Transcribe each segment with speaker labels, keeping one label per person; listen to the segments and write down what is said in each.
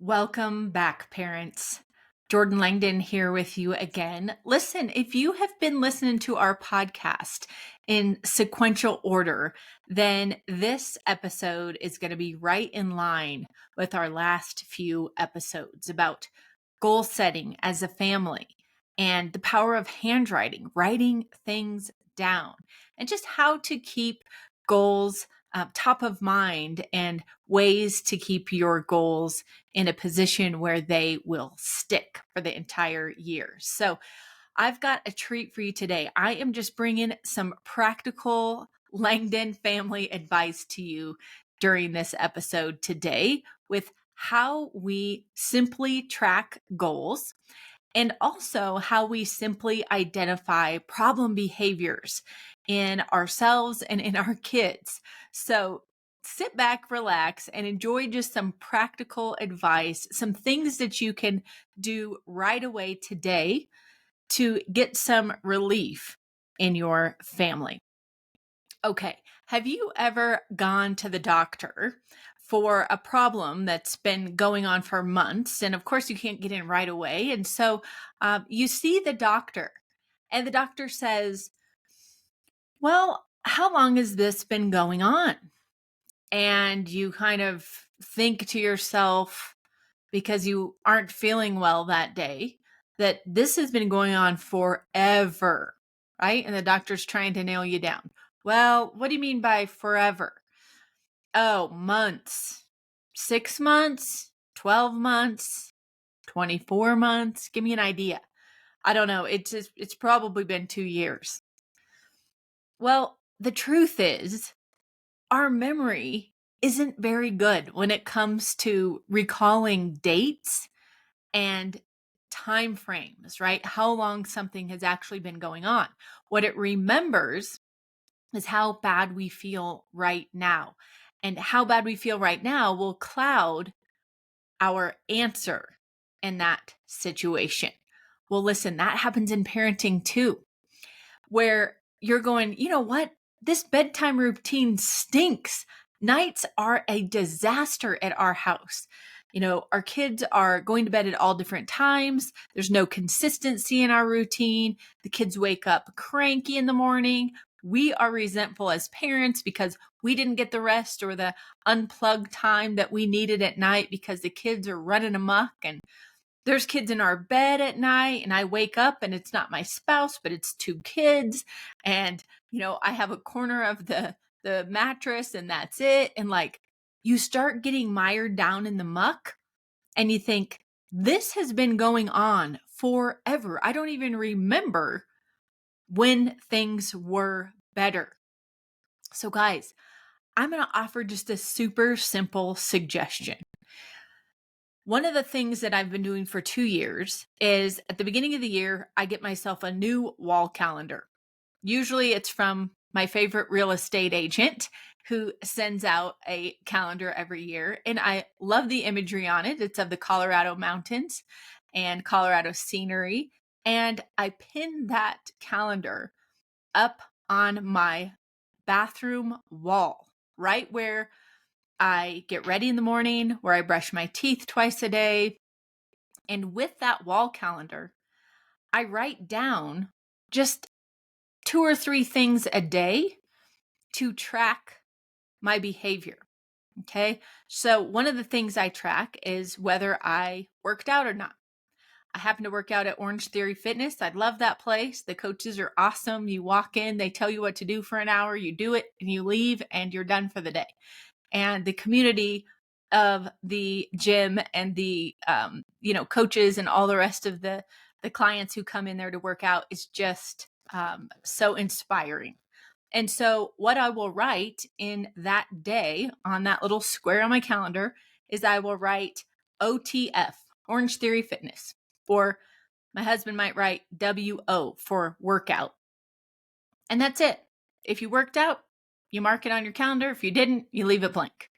Speaker 1: Welcome back, parents. Jordan Langdon here with you again. Listen, if you have been listening to our podcast in sequential order, then this episode is going to be right in line with our last few episodes about goal setting as a family and the power of handwriting, writing things down, and just how to keep goals top of mind and ways to keep your goals in a position where they will stick for the entire year. So I've got a treat for you today. I am just bringing some practical Langdon family advice to you during this episode today with how we simply track goals and also how we simply identify problem behaviors in ourselves and in our kids. So sit back, relax, and enjoy just some practical advice, some things that you can do right away today to get some relief in your family. Okay, have you ever gone to the doctor for a problem that's been going on for months? And of course, you can't get in right away. And so you see the doctor, and the doctor says, well, how long has this been going on? And you kind of think to yourself, because you aren't feeling well that day, that this has been going on forever, right? And the doctor's trying to nail you down. Well, what do you mean by forever? Oh, months. 6 months, 12 months, 24 months. Give me an idea. I don't know. It's probably been 2 years. Well, the truth is, our memory isn't very good when it comes to recalling dates and time frames, right? How long something has actually been going on. What it remembers is how bad we feel right now. And how bad we feel right now will cloud our answer in that situation. Well, listen, that happens in parenting too, where you're going, you know what? This bedtime routine stinks. Nights are a disaster at our house. You know, our kids are going to bed at all different times. There's no consistency in our routine. The kids wake up cranky in the morning. We are resentful as parents because we didn't get the rest or the unplugged time that we needed at night because the kids are running amok, and there's kids in our bed at night, and I wake up and it's not my spouse, but it's two kids. And, you know, I have a corner of the mattress and that's it. And like, you start getting mired down in the muck and you think, this has been going on forever. I don't even remember when things were better. So guys, I'm going to offer just a super simple suggestion. One of the things that I've been doing for 2 years is at the beginning of the year, I get myself a new wall calendar. Usually it's from my favorite real estate agent who sends out a calendar every year. And I love the imagery on it. It's of the Colorado mountains and Colorado scenery. And I pin that calendar up on my bathroom wall, right where I get ready in the morning, where I brush my teeth twice a day. And with that wall calendar, I write down just 2 or 3 things a day to track my behavior. Okay. So one of the things I track is whether I worked out or not. I happen to work out at Orange Theory Fitness. I love that place. The coaches are awesome. You walk in, they tell you what to do for an hour, you do it, and you leave, and you're done for the day. And the community of the gym and the coaches and all the rest of the clients who come in there to work out is just so inspiring. And so what I will write in that day on that little square on my calendar is I will write OTF, Orange Theory Fitness, or my husband might write WO for workout. And that's it. If you worked out, you mark it on your calendar. If you didn't, you leave it blank.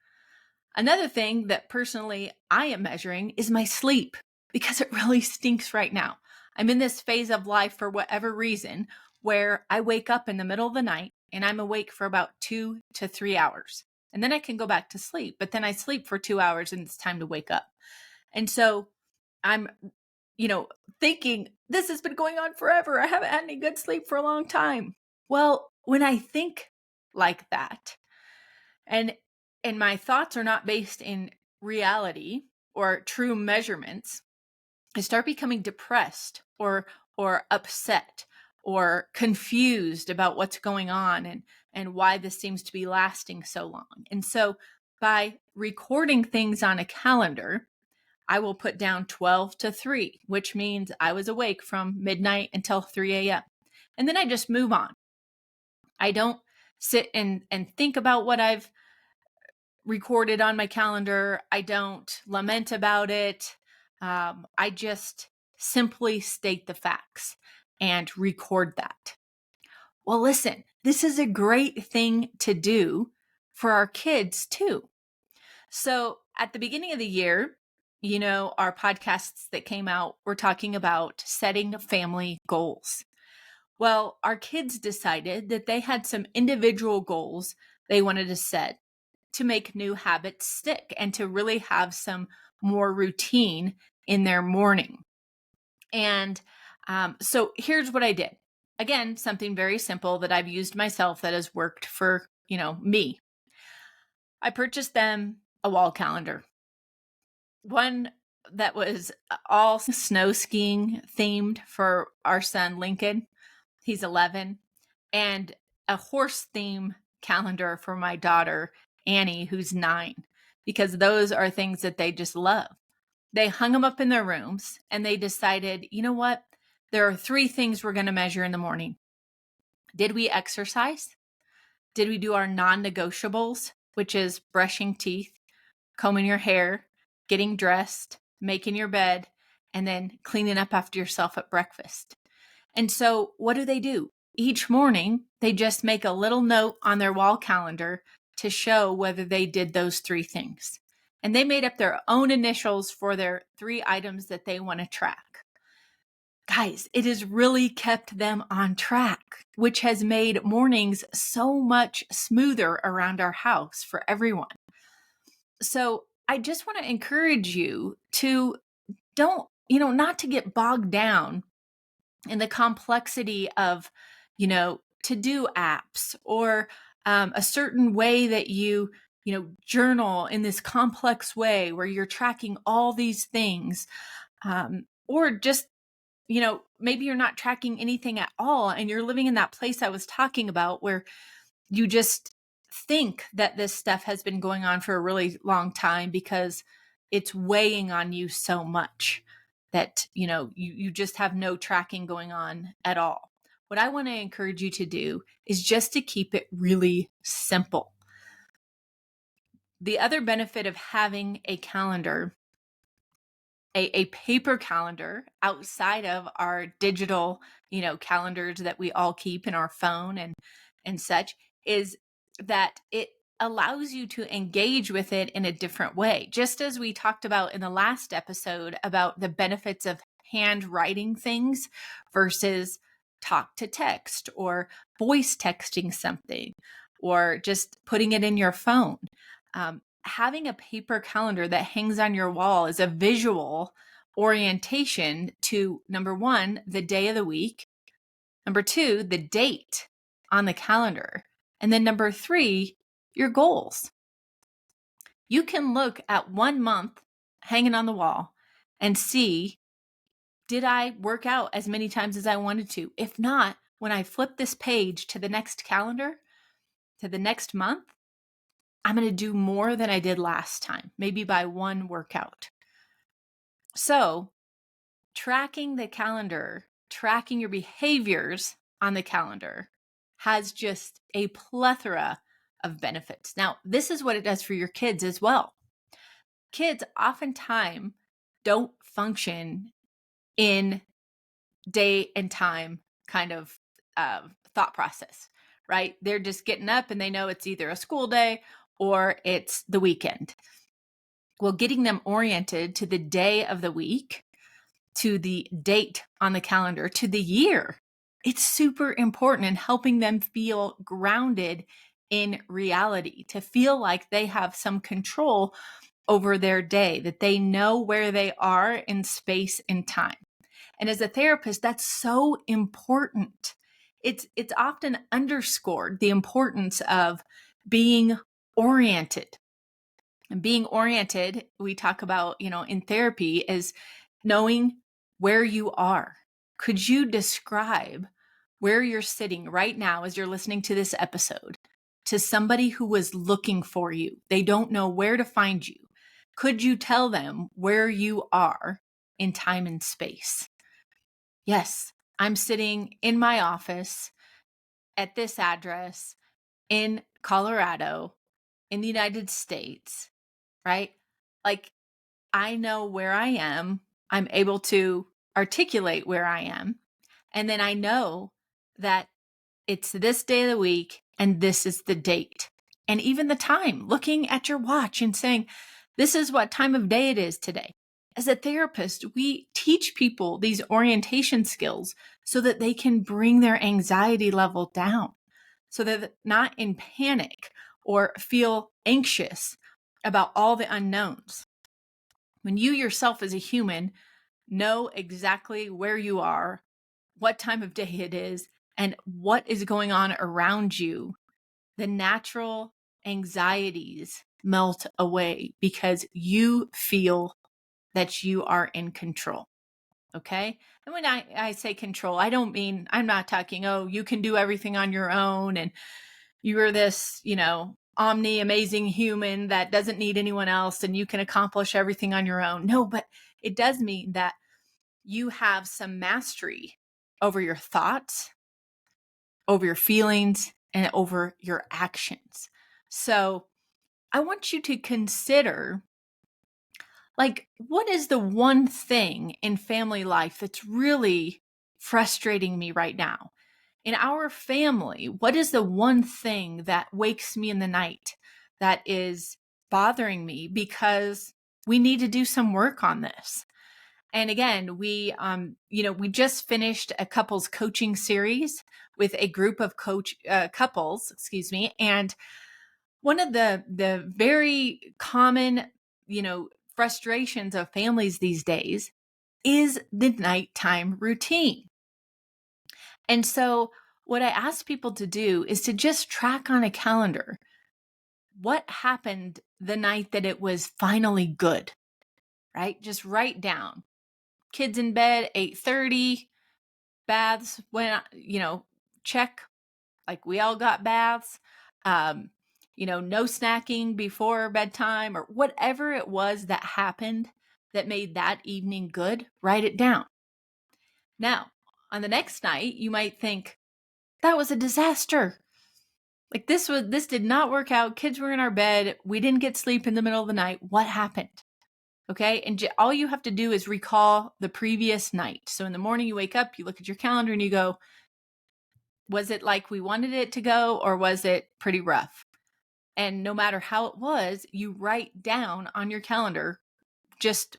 Speaker 1: Another thing that personally I am measuring is my sleep, because it really stinks right now. I'm in this phase of life for whatever reason where I wake up in the middle of the night and I'm awake for about 2 to 3 hours. And then I can go back to sleep, but then I sleep for 2 hours and it's time to wake up. And so I'm, thinking this has been going on forever. I haven't had any good sleep for a long time. Well, when I think like that, and my thoughts are not based in reality or true measurements, I start becoming depressed or upset or confused about what's going on and why this seems to be lasting so long. And so by recording things on a calendar, I will put down 12 to 3, which means I was awake from midnight until 3 a.m. And then I just move on. I don't sit and think about what I've recorded on my calendar. I don't lament about it. I just simply state the facts and record that. Well, listen, this is a great thing to do for our kids too. So at the beginning of the year, our podcasts that came out were talking about setting family goals. Well, our kids decided that they had some individual goals they wanted to set to make new habits stick and to really have some more routine in their morning. And so here's what I did. Again, something very simple that I've used myself that has worked for, me. I purchased them a wall calendar. One that was all snow skiing themed for our son, Lincoln. He's 11. And a horse theme calendar for my daughter, Annie, who's 9, because those are things that they just love. They hung them up in their rooms and they decided, you know what? There are 3 things we're going to measure in the morning. Did we exercise? Did we do our non-negotiables, which is brushing teeth, combing your hair, getting dressed, making your bed, and then cleaning up after yourself at breakfast? And so what do? Each morning, they just make a little note on their wall calendar to show whether they did those 3 things. And they made up their own initials for their 3 items that they want to track. Guys, it has really kept them on track, which has made mornings so much smoother around our house for everyone. So I just want to encourage you to not to get bogged down in the complexity of, to-do apps or a certain way that you journal in this complex way where you're tracking all these things, or just, maybe you're not tracking anything at all and you're living in that place I was talking about where you just think that this stuff has been going on for a really long time because it's weighing on you so much that, you just have no tracking going on at all. What I want to encourage you to do is just to keep it really simple. The other benefit of having a calendar, a paper calendar outside of our digital, calendars that we all keep in our phone and such, is that it allows you to engage with it in a different way. Just as we talked about in the last episode about the benefits of handwriting things versus talk to text or voice texting something or just putting it in your phone. Having a paper calendar that hangs on your wall is a visual orientation to, number 1, the day of the week, number 2, the date on the calendar, and then number 3, your goals. You can look at 1 month hanging on the wall and see, did I work out as many times as I wanted to? If not, when I flip this page to the next calendar, to the next month, I'm going to do more than I did last time, maybe by 1 workout. So, tracking the calendar, tracking your behaviors on the calendar has just a plethora of benefits. Now, this is what it does for your kids as well. Kids oftentimes don't function in day and time kind of thought process, right? They're just getting up and they know it's either a school day or it's the weekend. Well, getting them oriented to the day of the week, to the date on the calendar, to the year, it's super important in helping them feel grounded in reality, to feel like they have some control over their day, that they know where they are in space and time. And as a therapist, that's so important. It's often underscored, the importance of being oriented. And being oriented, we talk about, in therapy, is knowing where you are. Could you describe where you're sitting right now as you're listening to this episode to somebody who was looking for you? They don't know where to find you. Could you tell them where you are in time and space? Yes, I'm sitting in my office at this address in Colorado, in the United States, right? Like, I know where I am. I'm able to articulate where I am. And then I know that it's this day of the week and this is the date. And even the time, looking at your watch and saying, this is what time of day it is today. As a therapist, we teach people these orientation skills so that they can bring their anxiety level down, so that they're not in panic or feel anxious about all the unknowns. When you yourself as a human know exactly where you are, what time of day it is, and what is going on around you, the natural anxieties melt away because you feel that you are in control. Okay. And when I say control, I don't mean, I'm not talking, oh, you can do everything on your own and you are this, omni amazing human that doesn't need anyone else and you can accomplish everything on your own. No, but it does mean that you have some mastery over your thoughts, over your feelings, and over your actions. So I want you to consider, like, what is the one thing in family life that's really frustrating me right now? In our family, what is the one thing that wakes me in the night that is bothering me because we need to do some work on this? And again, we just finished a couples coaching series with a group of couples, and one of the very common, frustrations of families these days is the nighttime routine. And so what I ask people to do is to just track on a calendar what happened the night that it was finally good, right? Just write down. Kids in bed, 8:30, baths when, check, like we all got baths. No snacking before bedtime or whatever it was that happened that made that evening good, write it down. Now, on the next night, you might think, that was a disaster. Like this did not work out. Kids were in our bed. We didn't get sleep in the middle of the night. What happened? Okay. And all you have to do is recall the previous night. So in the morning you wake up, you look at your calendar and you go, was it like we wanted it to go or was it pretty rough? And no matter how it was, you write down on your calendar just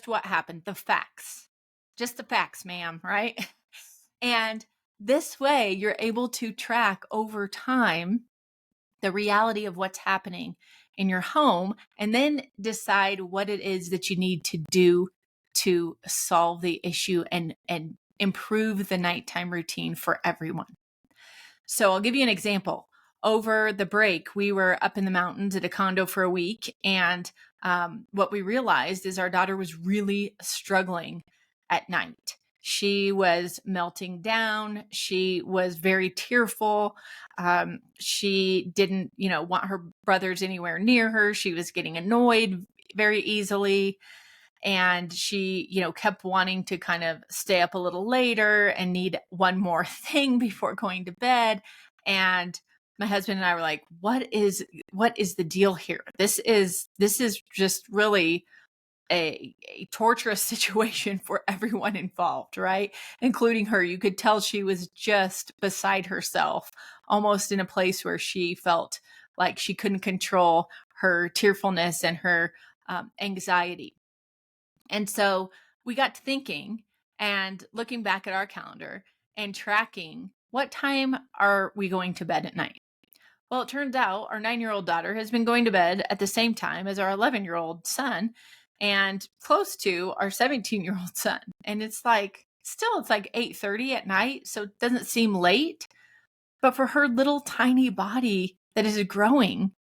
Speaker 1: what happened, the facts. Just the facts, ma'am, right? And this way you're able to track over time the reality of what's happening in your home and then decide what it is that you need to do to solve the issue and improve the nighttime routine for everyone. So I'll give you an example. Over the break, we were up in the mountains at a condo for a week. And what we realized is our daughter was really struggling at night. She was melting down. She was very tearful. She didn't, want her brothers anywhere near her. She was getting annoyed very easily. And she, kept wanting to kind of stay up a little later and need one more thing before going to bed. And my husband and I were like, what is the deal here? This is just really a torturous situation for everyone involved, right? Including her. You could tell she was just beside herself, almost in a place where she felt like she couldn't control her tearfulness and her anxiety. And so we got to thinking and looking back at our calendar and tracking, what time are we going to bed at night? Well, it turns out our 9-year-old daughter has been going to bed at the same time as our 11-year-old son and close to our 17-year-old son. And it's like, still, it's like 8:30 at night. So it doesn't seem late. But for her little tiny body that is growing,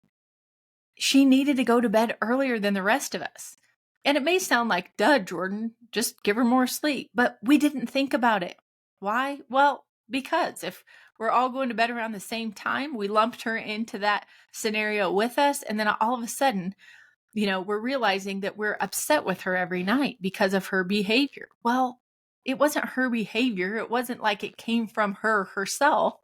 Speaker 1: she needed to go to bed earlier than the rest of us. And it may sound like, duh, Jordan, just give her more sleep. But we didn't think about it. Why? Well, because if we're all going to bed around the same time, we lumped her into that scenario with us. And then all of a sudden, we're realizing that we're upset with her every night because of her behavior. Well, it wasn't her behavior. It wasn't like it came from her herself.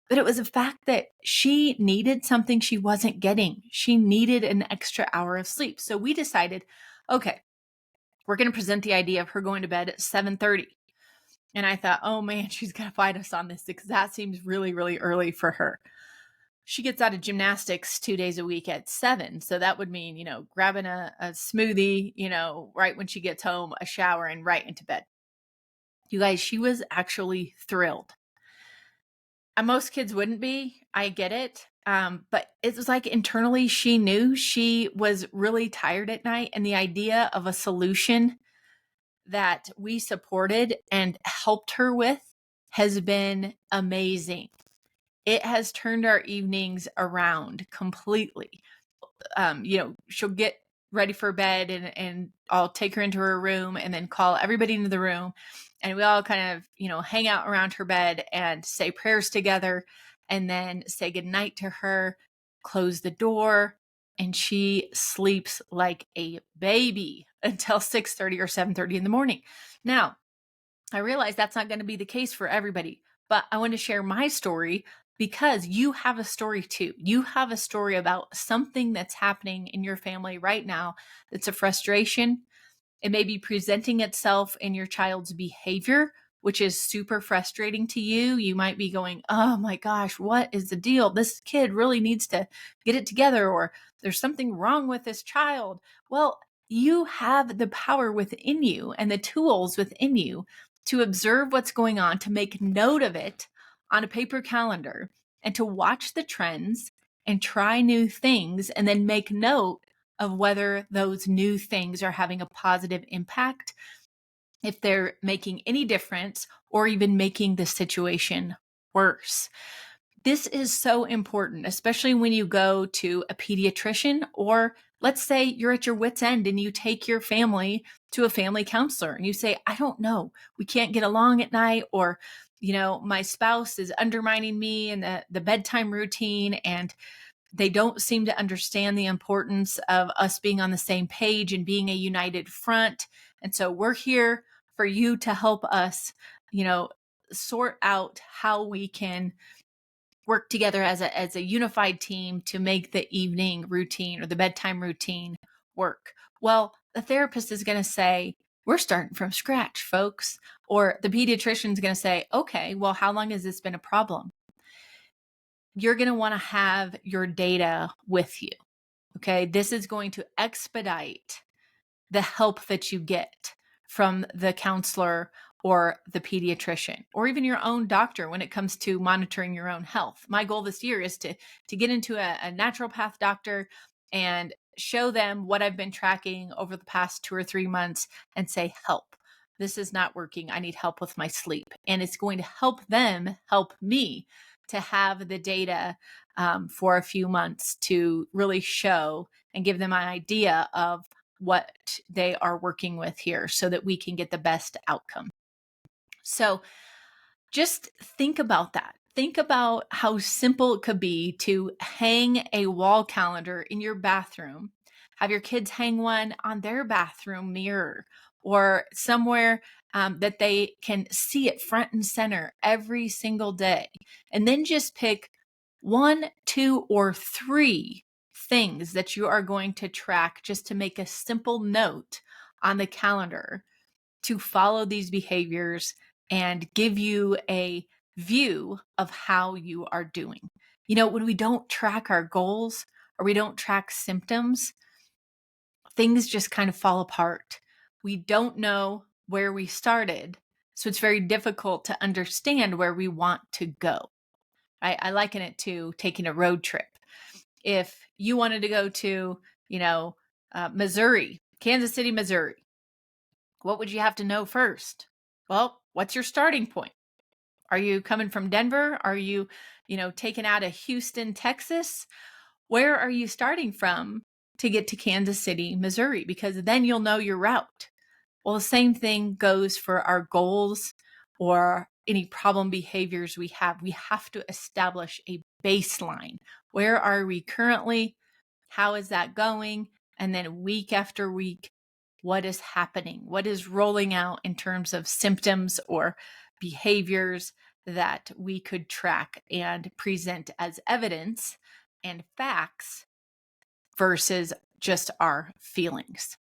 Speaker 1: But it was a fact that she needed something she wasn't getting. She needed an extra hour of sleep. So we decided, okay, we're going to present the idea of her going to bed at 7:30. And I thought, oh man, she's going to fight us on this because that seems really, really early for her. She gets out of gymnastics 2 days a week at 7. So that would mean, grabbing a smoothie, right when she gets home, a shower, and right into bed. You guys, she was actually thrilled. And most kids wouldn't be. I get it. But it was like internally, she knew she was really tired at night. And the idea of a solution that we supported and helped her with has been amazing. It has turned our evenings around completely. She'll get ready for bed and I'll take her into her room and then call everybody into the room. And we all kind of, hang out around her bed and say prayers together and then say goodnight to her, close the door, and she sleeps like a baby until 6:30 or 7:30 in the morning. Now, I realize that's not going to be the case for everybody, but I want to share my story because you have a story too. You have a story about something that's happening in your family right now that's a frustration. It may be presenting itself in your child's behavior, which is super frustrating to you. You might be going, oh my gosh, what is the deal? This kid really needs to get it together, or there's something wrong with this child. Well, you have the power within you and the tools within you to observe what's going on, to make note of it on a paper calendar, and to watch the trends and try new things, and then make note of whether those new things are having a positive impact, if they're making any difference, or even making the situation worse. This is so important, especially when you go to a pediatrician, or let's say you're at your wit's end and you take your family to a family counselor and you say, I don't know, we can't get along at night, or, my spouse is undermining me and the bedtime routine, and they don't seem to understand the importance of us being on the same page and being a united front. And so we're here for you to help us, sort out how we can work together as a unified team to make the evening routine or the bedtime routine work. Well, the therapist is going to say, we're starting from scratch, folks. Or the pediatrician is going to say, okay, well, how long has this been a problem? You're going to want to have your data with you. Okay. This is going to expedite the help that you get from the counselor or the pediatrician, or even your own doctor when it comes to monitoring your own health. My goal this year is to get into a naturopath doctor and show them what I've been tracking over the past 2 or 3 months and say, help. This is not working. I need help with my sleep. And it's going to help them help me to have the data for a few months to really show and give them an idea of what they are working with here so that we can get the best outcome. So just think about that. Think about how simple it could be to hang a wall calendar in your bathroom, have your kids hang one on their bathroom mirror, or somewhere that they can see it front and center every single day. And then just pick 1, 2, or 3 things that you are going to track just to make a simple note on the calendar to follow these behaviors and give you a view of how you are doing. When we don't track our goals or we don't track symptoms, things just kind of fall apart. We don't know where we started, so it's very difficult to understand where we want to go. I liken it to taking a road trip. If you wanted to go to, Missouri, Kansas City, Missouri, what would you have to know first? Well, what's your starting point? Are you coming from Denver? Are you, taking out of Houston, Texas? Where are you starting from to get to Kansas City, Missouri? Because then you'll know your route. Well, the same thing goes for our goals or any problem behaviors we have. We have to establish a baseline. Where are we currently? How is that going? And then week after week, what is happening? What is rolling out in terms of symptoms or behaviors that we could track and present as evidence and facts versus just our feelings?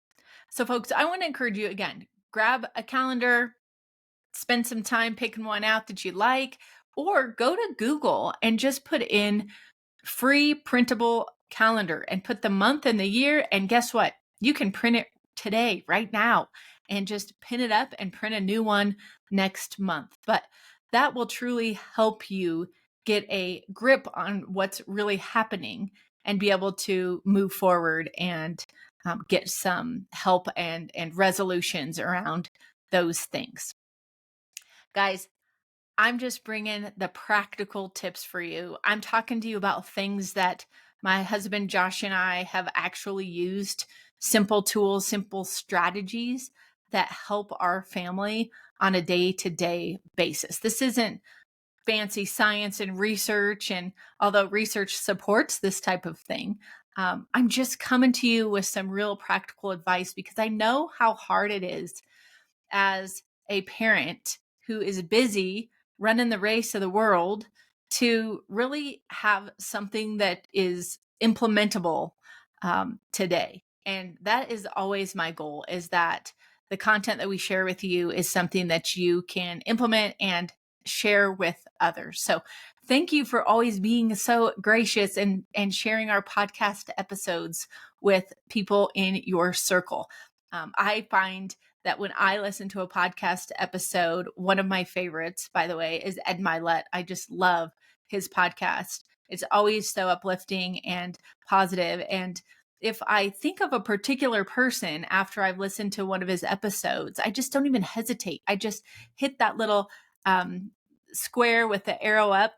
Speaker 1: So, folks, I want to encourage you again, grab a calendar, spend some time picking one out that you like, or go to Google and just put in free printable calendar and put the month and the year. And guess what? You can print it today, right now, and just pin it up and print a new one next month. But that will truly help you get a grip on what's really happening and be able to move forward and get some help and resolutions around those things. Guys, I'm just bringing the practical tips for you. I'm talking to you about things that my husband Josh and I have actually used, simple tools, simple strategies that help our family on a day-to-day basis. This isn't fancy science and research, and although research supports this type of thing, I'm just coming to you with some real practical advice because I know how hard it is as a parent who is busy running the race of the world to really have something that is implementable today. And that is always my goal, is that the content that we share with you is something that you can implement and share with others. So thank you for always being so gracious and sharing our podcast episodes with people in your circle. I find that when I listen to a podcast episode, one of my favorites, by the way, is Ed Milet. I just love his podcast. It's always so uplifting and positive. And if I think of a particular person after I've listened to one of his episodes, I just don't even hesitate. I just hit that little square with the arrow up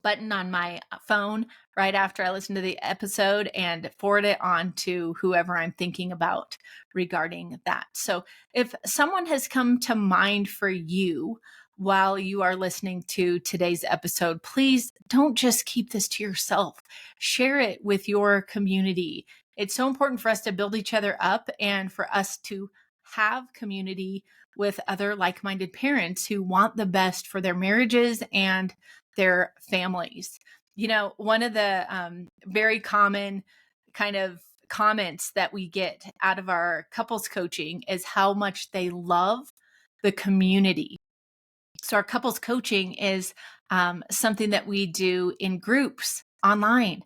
Speaker 1: button on my phone right after I listen to the episode and forward it on to whoever I'm thinking about regarding that. So if someone has come to mind for you while you are listening to today's episode, please don't just keep this to yourself. Share it with your community. It's so important for us to build each other up and for us to have community with other like-minded parents who want the best for their marriages and their families. One of the very common kind of comments that we get out of our couples coaching is how much they love the community. So our couples coaching is something that we do in groups online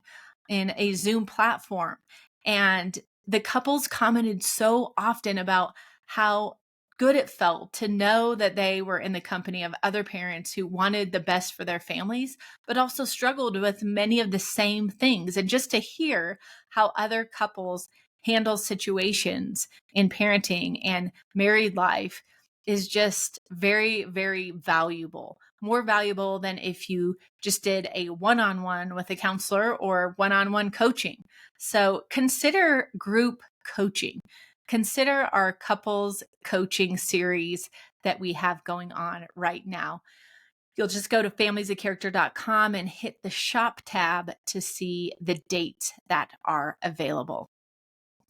Speaker 1: in a Zoom platform. And the couples commented so often about how good it felt to know that they were in the company of other parents who wanted the best for their families, but also struggled with many of the same things. And just to hear how other couples handle situations in parenting and married life is just very, very valuable. More valuable than if you just did a one-on-one with a counselor or one-on-one coaching. So consider group coaching. Consider our couples coaching series that we have going on right now. You'll just go to familiesofcharacter.com and hit the shop tab to see the dates that are available.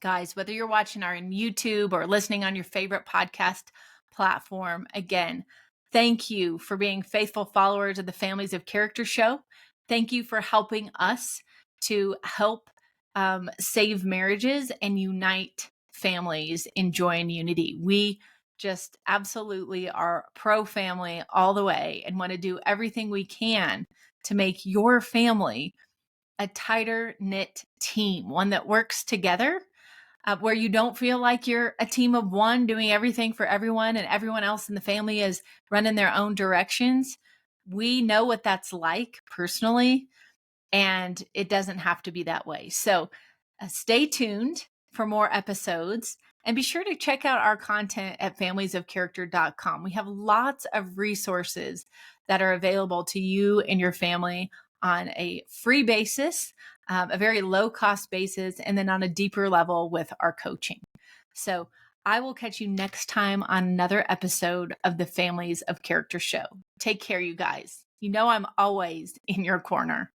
Speaker 1: Guys, whether you're watching on YouTube or listening on your favorite podcast platform, again, thank you for being faithful followers of the Families of Character show. Thank you for helping us to help save marriages and unite families in joy and unity. We just absolutely are pro-family all the way and want to do everything we can to make your family a tighter knit team, one that works together, where you don't feel like you're a team of one doing everything for everyone and everyone else in the family is running their own directions. We know what that's like personally, and it doesn't have to be that way. So stay tuned for more episodes and be sure to check out our content at familiesofcharacter.com. We have lots of resources that are available to you and your family on a free basis, a very low cost basis, and then on a deeper level with our coaching. So I will catch you next time on another episode of the Families of Character Show. Take care, you guys. You know I'm always in your corner.